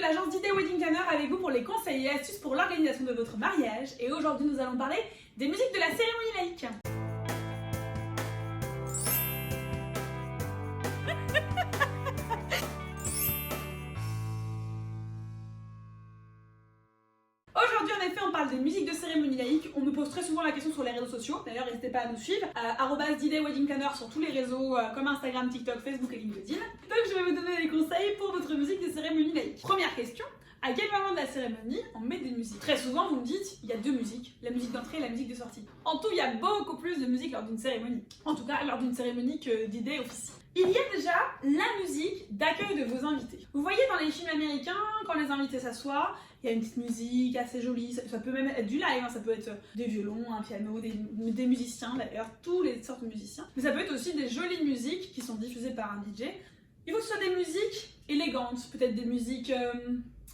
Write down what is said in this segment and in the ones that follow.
de l'agence d'idées Wedding Planner avec vous pour les conseils et astuces pour l'organisation de votre mariage. Et aujourd'hui, nous allons parler des musiques de la cérémonie laïque. Aujourd'hui, en effet, on parle des musiques de cérémonie laïque. On me pose très souvent la question sur les réseaux sociaux. D'ailleurs, n'hésitez pas à nous suivre. @d'idées Wedding Planner sur tous les réseaux comme Instagram, TikTok, Facebook et LinkedIn. Donc, je vais vous donner des conseils pour votre musique de cérémonie laïque. Première question. À quel moment de la cérémonie on met des musiques? Très souvent, vous me dites, il y a deux musiques, la musique d'entrée et la musique de sortie. En tout, il y a beaucoup plus de musique lors d'une cérémonie. En tout cas, lors d'une cérémonie que d'idées officie. Il y a déjà la musique d'accueil de vos invités. Vous voyez dans les films américains, quand les invités s'assoient, il y a une petite musique assez jolie, ça peut même être du live, ça peut être des violons, un piano, des musiciens d'ailleurs, toutes les sortes de musiciens. Mais ça peut être aussi des jolies musiques qui sont diffusées par un DJ. Il faut que ce soit des musiques élégantes, peut-être des musiques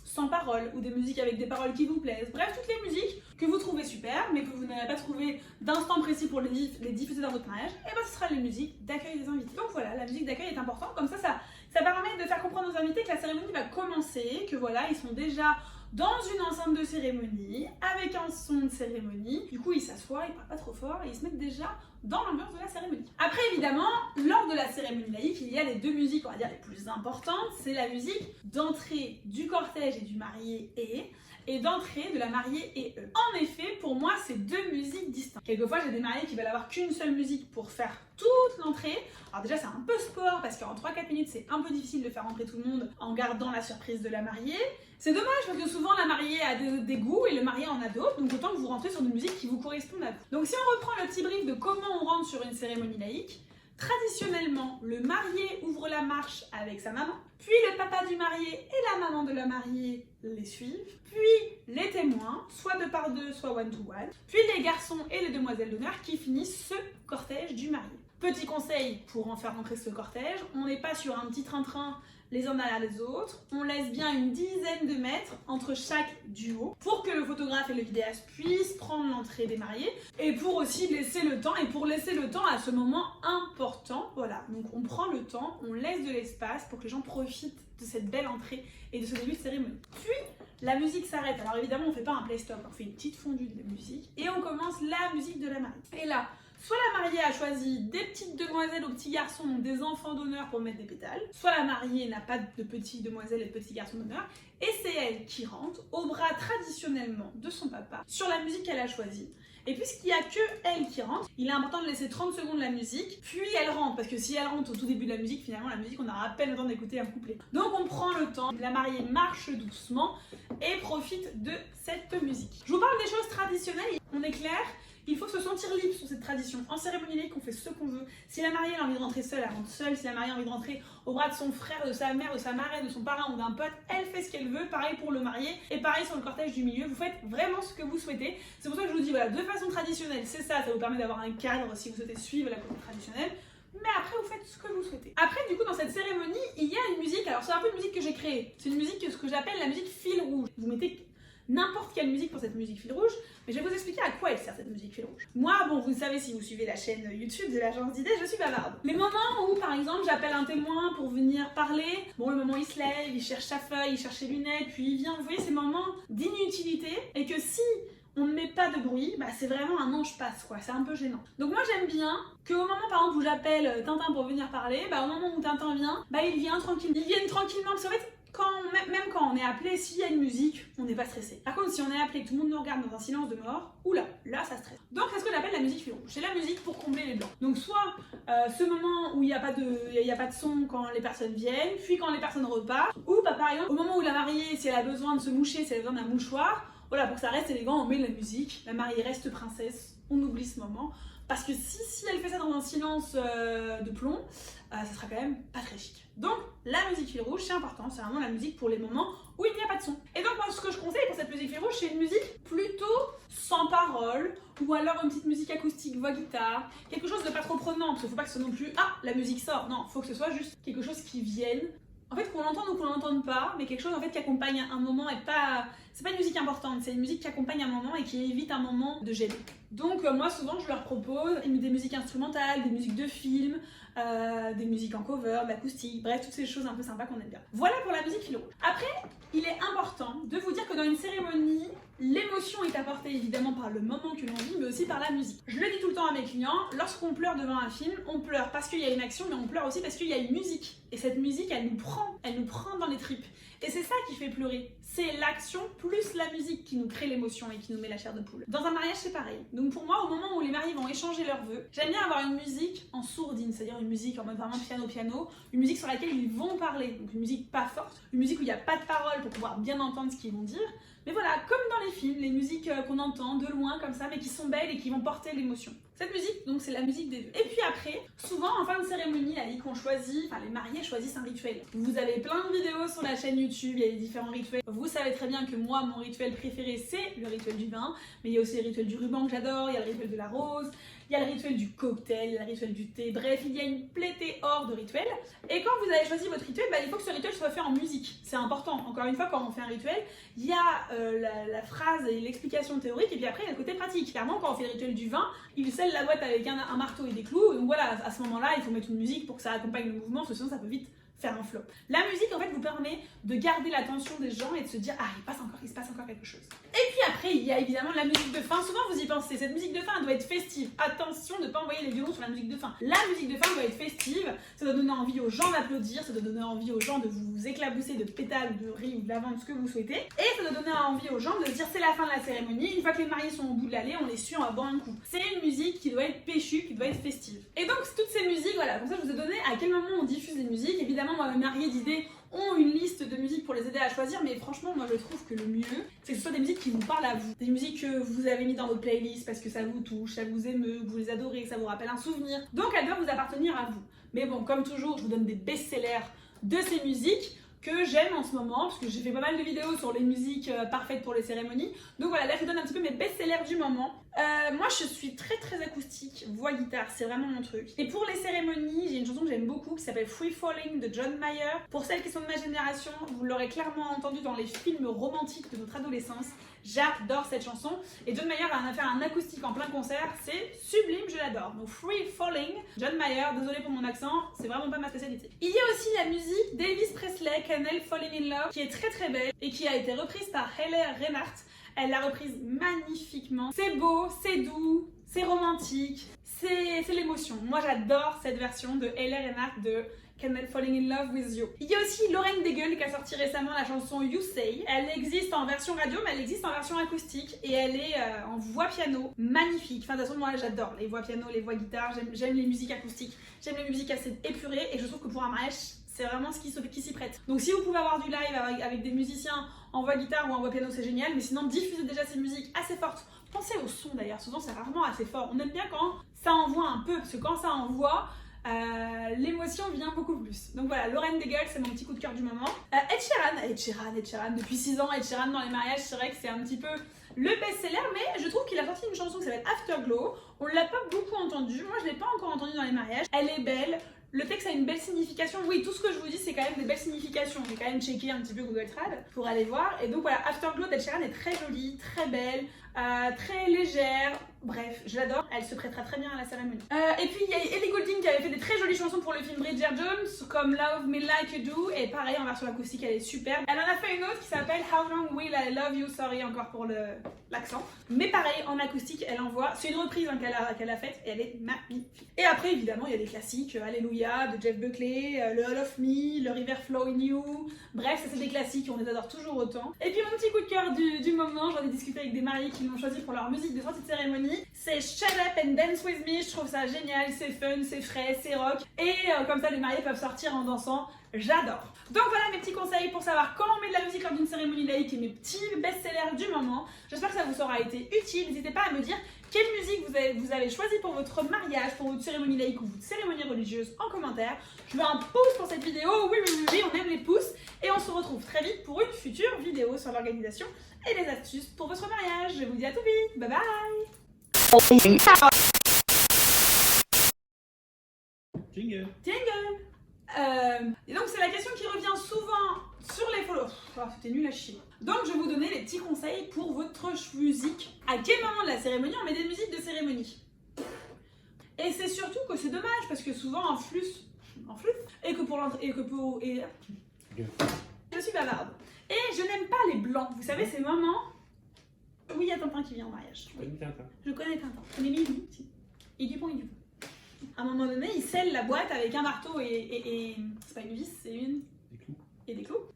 sans paroles ou des musiques avec des paroles qui vous plaisent. Bref, toutes les musiques que vous trouvez super mais que vous n'avez pas trouvé d'instant précis pour les diffuser dans votre mariage, et bien ce sera les musiques d'accueil des invités. Donc voilà, la musique d'accueil est importante, comme ça permet de faire comprendre aux invités que la cérémonie va commencer, que voilà, ils sont déjà dans une enceinte de cérémonie, avec un son de cérémonie. Du coup, ils s'assoient, ils parlent pas trop fort et ils se mettent déjà dans l'ambiance de la cérémonie. Après, évidemment, lors de la cérémonie laïque, il y a les deux musiques, on va dire, les plus importantes. C'est la musique d'entrée du cortège et du marié et d'entrée de la mariée et eux. En effet, pour moi, c'est deux musiques distinctes. Quelquefois, j'ai des mariés qui veulent avoir qu'une seule musique pour faire toute l'entrée. Alors déjà, c'est un peu sport parce qu'en 3-4 minutes, c'est un peu difficile de faire entrer tout le monde en gardant la surprise de la mariée. C'est dommage parce que souvent, la mariée a des goûts et le marié en a d'autres. Donc autant que vous rentrez sur des musiques qui vous correspondent à vous. Donc si on reprend le petit brief de comment on rentre sur une cérémonie laïque, traditionnellement, le marié ouvre la marche avec sa maman, puis le papa du marié et la maman de la mariée les suivent, puis les témoins, soit deux par deux, soit one-to-one, puis les garçons et les demoiselles d'honneur qui finissent ce cortège du marié. Petit conseil pour en faire rentrer ce cortège, on n'est pas sur un petit train-train les uns derrière les autres, on laisse bien une dizaine de mètres entre chaque duo pour que le photographe et le vidéaste puissent prendre l'entrée des mariés et pour aussi laisser le temps à ce moment important. Voilà, donc on prend le temps, on laisse de l'espace pour que les gens profitent de cette belle entrée et de ce début de cérémonie. Puis la musique s'arrête. Alors évidemment, on fait pas un play-stop, on fait une petite fondue de musique et on commence la musique de la mariée. Et là, soit la mariée a choisi des petites demoiselles ou petits garçons, des enfants d'honneur pour mettre des pétales, soit la mariée n'a pas de petites demoiselles et de petits garçons d'honneur, et c'est elle qui rentre au bras traditionnellement de son papa sur la musique qu'elle a choisie. Et puisqu'il n'y a que elle qui rentre, il est important de laisser 30 secondes la musique, puis elle rentre, parce que si elle rentre au tout début de la musique, finalement la musique on aura à peine le temps d'écouter un couplet. Donc on prend le temps, la mariée marche doucement et profite de cette musique. Je vous parle des choses traditionnelles, on est clair. Il faut se sentir libre sur cette tradition. En cérémonie laïque, on fait ce qu'on veut. Si la mariée a envie de rentrer seule, elle rentre seule. Si la mariée a envie de rentrer au bras de son frère, de sa mère, de sa marraine, de son parrain ou d'un pote, elle fait ce qu'elle veut. Pareil pour le marié et pareil sur le cortège du milieu. Vous faites vraiment ce que vous souhaitez. C'est pour ça que je vous dis, voilà, de façon traditionnelle, c'est ça. Ça vous permet d'avoir un cadre si vous souhaitez suivre la côté traditionnelle. Mais après, vous faites ce que vous souhaitez. Après, du coup, dans cette cérémonie, il y a une musique. Alors, c'est un peu une musique que j'ai créée. C'est une musique, ce que j'appelle la musique fil rouge. Vous mettez n'importe quelle musique pour cette musique fil rouge, mais je vais vous expliquer à quoi elle sert cette musique fil rouge. Moi, bon, vous le savez si vous suivez la chaîne YouTube de l'agence d'idées, je suis bavarde. Les moments où, par exemple, j'appelle un témoin pour venir parler, bon, le moment il se lève, il cherche sa feuille, il cherche ses lunettes, puis il vient, vous voyez, ces moments d'inutilité, et que si on ne met pas de bruit, bah c'est vraiment un ange-passe quoi, c'est un peu gênant. Donc moi j'aime bien qu'au moment par exemple où j'appelle Tintin pour venir parler, bah au moment où Tintin vient, bah il vient tranquille. Ils viennent tranquillement parce qu'en fait, même quand on est appelé, s'il y a une musique, on n'est pas stressé. Par contre, si on est appelé, que tout le monde nous regarde dans un silence de mort, oula, là ça stresse. Donc c'est ce que j'appelle la musique fil rouge. C'est la musique pour combler les blancs. Donc soit ce moment où il n'y a pas de son quand les personnes viennent, puis quand les personnes repartent, ou bah, par exemple au moment où la mariée, si elle a besoin de se moucher, si elle a besoin d'un mouchoir, voilà, pour que ça reste élégant, on met de la musique, la mariée reste princesse, on oublie ce moment. Parce que si elle fait ça dans un silence de plomb, ça sera quand même pas très chic. Donc la musique fil rouge, c'est important, c'est vraiment la musique pour les moments où il n'y a pas de son. Et donc moi ce que je conseille pour cette musique fil rouge, c'est une musique plutôt sans parole, ou alors une petite musique acoustique, voix guitare, quelque chose de pas trop prenant, parce qu'il faut pas que ce soit non plus « Ah, la musique sort !» Non, faut que ce soit juste quelque chose qui vienne En fait, qu'on l'entende ou qu'on l'entende pas, mais quelque chose en fait qui accompagne un moment et pas... C'est pas une musique importante, c'est une musique qui accompagne un moment et qui évite un moment de gêne. Donc moi souvent je leur propose des musiques instrumentales, des musiques de films, des musiques en cover, de l'acoustique, bref, toutes ces choses un peu sympas qu'on aime bien. Voilà pour la musique fil rouge. Après, il est important de vous dire que dans une cérémonie, l'émotion est apportée évidemment par le moment que l'on vit, mais aussi par la musique. Je le dis tout le temps à mes clients, lorsqu'on pleure devant un film, on pleure parce qu'il y a une action, mais on pleure aussi parce qu'il y a une musique. Et cette musique, elle nous prend dans les tripes. Et c'est ça qui fait pleurer. C'est l'action plus la musique qui nous crée l'émotion et qui nous met la chair de poule. Dans un mariage, c'est pareil. Donc pour moi, au moment où les mariés vont échanger leurs vœux, j'aime bien avoir une musique en sourdine, c'est-à-dire une musique en mode vraiment piano-piano, une musique sur laquelle ils vont parler. Donc une musique pas forte, une musique où il n'y a pas de paroles pour pouvoir bien entendre ce qu'ils vont dire. Mais voilà, comme dans les films, les musiques qu'on entend de loin comme ça, mais qui sont belles et qui vont porter l'émotion. Cette musique, donc c'est la musique des vœux. Et puis après, souvent en fin de cérémonie, les mariés choisissent un rituel. Vous avez plein de vidéos sur la chaîne YouTube, il y a les différents rituels. Vous savez très bien que moi, mon rituel préféré, c'est le rituel du vin, mais il y a aussi le rituel du ruban que j'adore, il y a le rituel de la rose, il y a le rituel du cocktail, il y a le rituel du thé, bref, il y a une pléthore de rituels. Et quand vous avez choisi votre rituel, il faut que ce rituel soit fait en musique. C'est important. Encore une fois, quand on fait un rituel, il y a la phrase et l'explication théorique, et puis après, il y a le côté pratique. Clairement, quand on fait le rituel du vin, il scelle la boîte avec un marteau et des clous. Donc voilà, à ce moment-là, il faut mettre une musique pour que ça accompagne le mouvement, parce que sinon ça peut vite faire un flop. La musique en fait vous permet de garder l'attention des gens et de se dire ah il se passe encore quelque chose. Et puis après il y a évidemment la musique de fin, souvent vous y pensez, cette musique de fin elle doit être festive. Attention de ne pas envoyer les violons sur la musique de fin. La musique de fin doit être festive, ça doit donner envie aux gens d'applaudir, ça doit donner envie aux gens de vous éclabousser de pétales, de riz ou de lavande, ce que vous souhaitez. Et ça doit donner envie aux gens de se dire c'est la fin de la cérémonie, une fois que les mariés sont au bout de l'allée, on les suit, on va boire un coup. C'est une musique qui doit être péchue, qui doit être festive. Et donc toutes ces musiques, voilà, comme ça je vous ai donné à quel moment on diffuse les musiques. Évidemment moi mes mariés d'idées ont une liste de musiques pour les aider à choisir, mais franchement moi je trouve que le mieux c'est que ce soit des musiques qui vous parlent à vous, des musiques que vous avez mis dans votre playlist parce que ça vous touche, ça vous émeut, que vous les adorez, que ça vous rappelle un souvenir, donc elles doivent vous appartenir à vous. Mais bon, comme toujours je vous donne des best-sellers de ces musiques que j'aime en ce moment, parce que j'ai fait pas mal de vidéos sur les musiques parfaites pour les cérémonies. Donc voilà, là je vous donne un petit peu mes best-sellers du moment. Moi je suis très acoustique, voix guitare, c'est vraiment mon truc. Et pour les cérémonies, j'ai une chanson que j'aime beaucoup qui s'appelle Free Falling de John Mayer. Pour celles qui sont de ma génération, vous l'aurez clairement entendu dans les films romantiques de notre adolescence. J'adore cette chanson. Et John Mayer en a fait un acoustique en plein concert, c'est sublime, je l'adore. Donc Free Falling, John Mayer, désolé pour mon accent, c'est vraiment pas ma spécialité. Il y a aussi la musique d'Elvis Presley, Can't Falling in Love, qui est très belle et qui a été reprise par Hayley Reinhardt. Elle l'a reprise magnifiquement. C'est beau, c'est doux, c'est romantique, c'est l'émotion. Moi j'adore cette version de Hayley Reinhardt de Can't Falling in Love with You. Il y a aussi Lauren Daigle qui a sorti récemment la chanson You Say. Elle existe en version radio, mais elle existe en version acoustique et elle est en voix piano, magnifique. Enfin de toute façon moi j'adore les voix piano, les voix guitare, j'aime les musiques acoustiques, j'aime les musiques assez épurées et je trouve que pour un mariage c'est vraiment ce qui s'y prête. Donc si vous pouvez avoir du live avec des musiciens en voix guitare ou en voix piano c'est génial, mais sinon diffusez déjà ces musiques assez fortes. Pensez au son d'ailleurs, souvent c'est rarement assez fort. On aime bien quand ça envoie un peu, parce que quand ça envoie, l'émotion vient beaucoup plus. Donc voilà, Lauren Daigle, c'est mon petit coup de cœur du moment. Ed Sheeran, depuis 6 ans, Ed Sheeran dans les mariages, c'est vrai que c'est un petit peu le best-seller, mais je trouve qu'il a sorti une chanson qui s'appelle Afterglow. On l'a pas beaucoup entendue, moi je l'ai pas encore entendue dans les mariages. Elle est belle, le texte a une belle signification. Oui, tout ce que je vous dis c'est quand même des belles significations. J'ai quand même checké un petit peu Google Trad pour aller voir. Et donc voilà, Afterglow d'Ed Sheeran est très jolie, très belle, très légère. Bref, je l'adore, elle se prêtera très bien à la cérémonie. Et puis il y a Ellie Goulding qui avait fait des très jolies chansons pour le film Bridget Jones, comme Love Me Like You Do, et pareil en version acoustique, elle est superbe. Elle en a fait une autre qui s'appelle How Long Will I Love You, sorry encore pour l'accent. Mais pareil, en acoustique, elle envoie, c'est une reprise qu'elle a faite, et elle est magnifique. Et après évidemment, il y a des classiques, Alléluia de Jeff Buckley, le All of Me, le River Flow in You, bref, ça c'est des classiques, on les adore toujours autant. Et puis mon petit coup de cœur du moment, j'en ai discuté avec des mariés qui l'ont choisi pour leur musique de sortie de cérémonie, c'est Shut Up and Dance With Me. Je trouve ça génial, c'est fun, c'est frais, c'est rock. Et comme ça les mariés peuvent sortir en dansant, j'adore. Donc voilà mes petits conseils pour savoir comment on met de la musique lors d'une cérémonie laïque et mes petits best-sellers du moment. J'espère que ça vous aura été utile. N'hésitez pas à me dire quelle musique vous avez choisi pour votre mariage, pour votre cérémonie laïque ou votre cérémonie religieuse en commentaire. Je veux un pouce pour cette vidéo, oui, on aime les pouces. Et on se retrouve très vite pour une future vidéo sur l'organisation et les astuces pour votre mariage. Je vous dis à tout vite, bye bye. Jingle. Jingle. Et donc c'est la question qui revient souvent sur les follow. C'était nul à chier. Donc je vais vous donner les petits conseils pour votre musique. À quel moment de la cérémonie on met des musiques de cérémonie? Et c'est surtout que c'est dommage parce que souvent en flux, et que pour l'entrée, je suis bavarde. Et je n'aime pas les blancs. Vous savez, ces moments. Oui, il y a Tintin qui vient en mariage. Je connais Tintin. Je connais Tintin. On est Milou. Et Dupont et Dupont. À un moment donné, il scelle la boîte avec un marteau et c'est pas une vis, c'est une. Des clous. Et des clous.